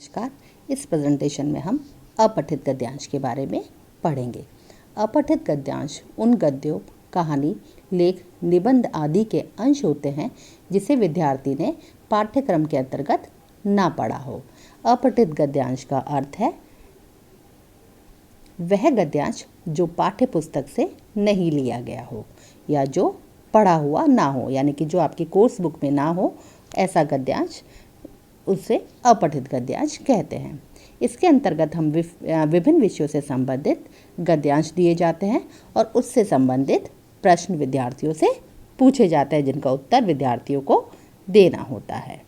नमस्कार। इस प्रेजेंटेशन में हम अपठित गद्यांश के बारे में पढ़ेंगे। अपठित गद्यांश उन गद्यों, कहानी, लेख, निबंध आदि के अंश होते हैं जिसे विद्यार्थी ने पाठ्यक्रम के अंतर्गत ना पढ़ा हो। अपठित गद्यांश का अर्थ है वह गद्यांश जो पाठ्य पुस्तक से नहीं लिया गया हो या जो पढ़ा हुआ ना हो, यानी कि जो आपकी कोर्स बुक में ना हो, ऐसा गद्यांश उसे अपठित गद्यांश कहते हैं। इसके अंतर्गत हम विभिन्न विषयों से संबंधित गद्यांश दिए जाते हैं और उससे संबंधित प्रश्न विद्यार्थियों से पूछे जाते हैं जिनका उत्तर विद्यार्थियों को देना होता है।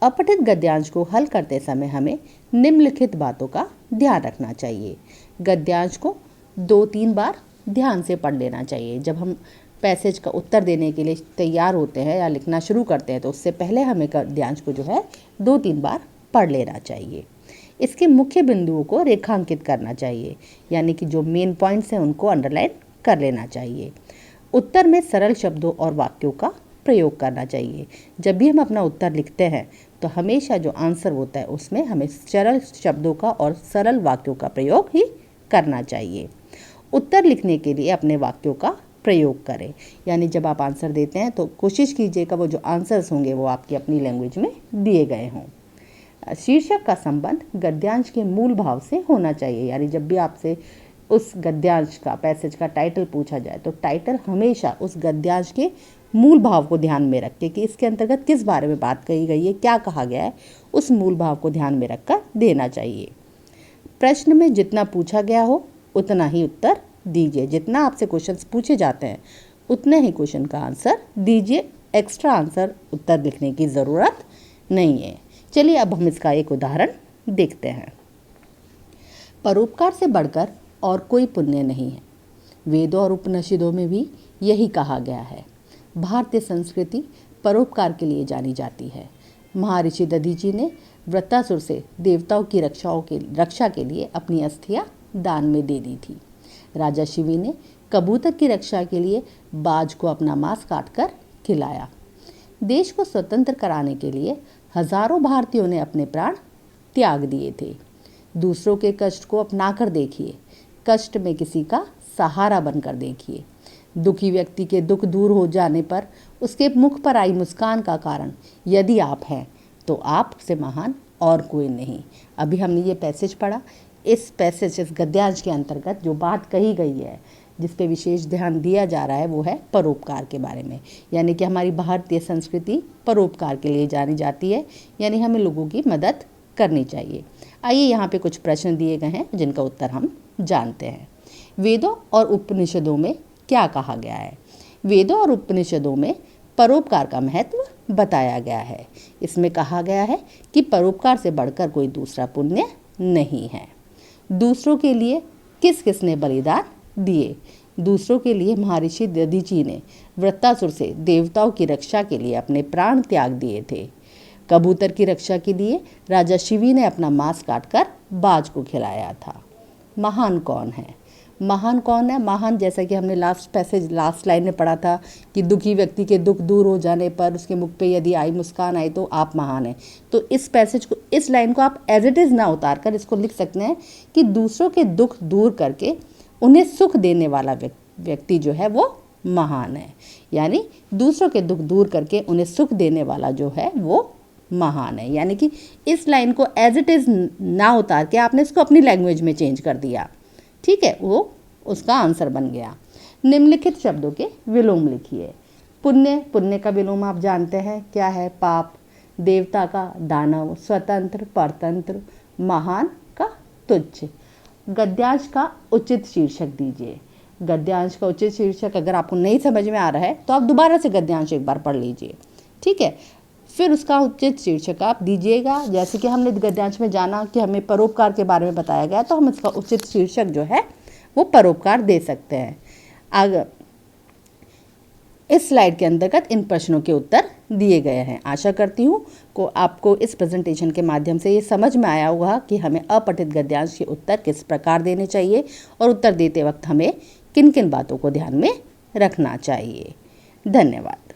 अपठित गद्यांश को हल करते समय हमें निम्नलिखित बातों का ध्यान रखना चाहिए। गद्यांश को 2-3 बार ध्यान से पढ़ लेना चाहिए। जब हम पैसेज का उत्तर देने के लिए तैयार होते हैं या लिखना शुरू करते हैं तो उससे पहले हमें गद्यांश को 2-3 बार पढ़ लेना चाहिए। इसके मुख्य बिंदुओं को रेखांकित करना चाहिए, यानी कि जो मेन पॉइंट्स हैं उनको अंडरलाइन कर लेना चाहिए। उत्तर में सरल शब्दों और वाक्यों का प्रयोग करना चाहिए। जब भी हम अपना उत्तर लिखते हैं तो हमेशा जो आंसर होता है उसमें हमें सरल शब्दों का और सरल वाक्यों का प्रयोग ही करना चाहिए। उत्तर लिखने के लिए अपने वाक्यों का प्रयोग करें, यानी जब आप आंसर देते हैं तो कोशिश कीजिएगा वो जो आंसर्स होंगे वो आपकी अपनी लैंग्वेज में दिए गए हों। शीर्षक का संबंध गद्यांश के मूल भाव से होना चाहिए, यानी जब भी आपसे उस गद्यांश का पैसेज का टाइटल पूछा जाए तो टाइटल हमेशा उस गद्यांश के मूल भाव को ध्यान में रख के कि इसके अंतर्गत किस बारे में बात कही गई है, क्या कहा गया है, उस मूल भाव को ध्यान में रखकर देना चाहिए। प्रश्न में जितना पूछा गया हो उतना ही उत्तर दीजिए। जितना आपसे क्वेश्चंस पूछे जाते हैं उतने ही क्वेश्चन का आंसर दीजिए। एक्स्ट्रा आंसर उत्तर लिखने की ज़रूरत नहीं है। चलिए अब हम इसका एक उदाहरण देखते हैं। परोपकार से बढ़कर और कोई पुण्य नहीं है। वेदों और उपनिषदों में भी यही कहा गया है। भारतीय संस्कृति परोपकार के लिए जानी जाती है। महर्षि दधीची ने वृत्तासुर से देवताओं की रक्षा के लिए अपनी अस्थियां दान में दे दी थी। राजा शिवी ने कबूतर की रक्षा के लिए बाज को अपना मांस काटकर खिलाया। देश को स्वतंत्र कराने के लिए हजारों भारतीयों ने अपने प्राण त्याग दिए थे। दूसरों के कष्ट को अपनाकर देखिए, कष्ट में किसी का सहारा बनकर देखिए। दुखी व्यक्ति के दुख दूर हो जाने पर उसके मुख पर आई मुस्कान का कारण यदि आप हैं तो आपसे महान और कोई नहीं। अभी हमने ये पैसेज पढ़ा। इस गद्यांश के अंतर्गत जो बात कही गई है, जिस पे विशेष ध्यान दिया जा रहा है, वो है परोपकार के बारे में, यानी कि हमारी भारतीय संस्कृति परोपकार के लिए जानी जाती है, यानी हमें लोगों की मदद करनी चाहिए। आइए यहाँ पे कुछ प्रश्न दिए गए हैं जिनका उत्तर हम जानते हैं। वेदों और उपनिषदों में क्या कहा गया है? वेदों और उपनिषदों में परोपकार का महत्व बताया गया है। इसमें कहा गया है कि परोपकार से बढ़कर कोई दूसरा पुण्य नहीं है। दूसरों के लिए किस किसने बलिदान दिए? दूसरों के लिए महर्षि दधीची ने वृत्तासुर से देवताओं की रक्षा के लिए अपने प्राण त्याग दिए थे। कबूतर की रक्षा के लिए राजा शिवी ने अपना मांस काटकर बाज को खिलाया था। महान कौन है? महान कौन है? महान, जैसा कि हमने लास्ट लाइन में पढ़ा था कि दुखी व्यक्ति के दुख दूर हो जाने पर उसके मुख पे यदि आई मुस्कान आई तो आप महान हैं। तो इस पैसेज को, इस लाइन को आप एज इट इज़ ना उतार कर इसको लिख सकते हैं कि दूसरों के दुख दूर करके उन्हें सुख देने वाला व्यक्ति जो है वो महान है, यानी दूसरों के दुख दूर करके उन्हें सुख देने वाला जो है वो महान है। यानी कि इस लाइन को एज इट इज़ ना उतार के आपने इसको अपनी लैंग्वेज में चेंज कर दिया, ठीक है, वो उसका आंसर बन गया। निम्नलिखित शब्दों के विलोम लिखिए। पुण्य का विलोम आप जानते हैं क्या है? पाप। देवता का दानव। स्वतंत्र परतंत्र। महान का तुच्छ। गद्यांश का उचित शीर्षक दीजिए। गद्यांश का उचित शीर्षक अगर आपको नहीं समझ में आ रहा है तो आप दोबारा से गद्यांश एक बार पढ़ लीजिए, ठीक है, फिर उसका उचित शीर्षक आप दीजिएगा। जैसे कि हमने गद्यांश में जाना कि हमें परोपकार के बारे में बताया गया, तो हम इसका उचित शीर्षक जो है वो परोपकार दे सकते हैं। आगे इस स्लाइड के अंतर्गत इन प्रश्नों के उत्तर दिए गए हैं। आशा करती हूँ को आपको इस प्रेजेंटेशन के माध्यम से ये समझ में आया होगा कि हमें अपठित गद्यांश के उत्तर किस प्रकार देने चाहिए और उत्तर देते वक्त हमें किन किन बातों को ध्यान में रखना चाहिए। धन्यवाद।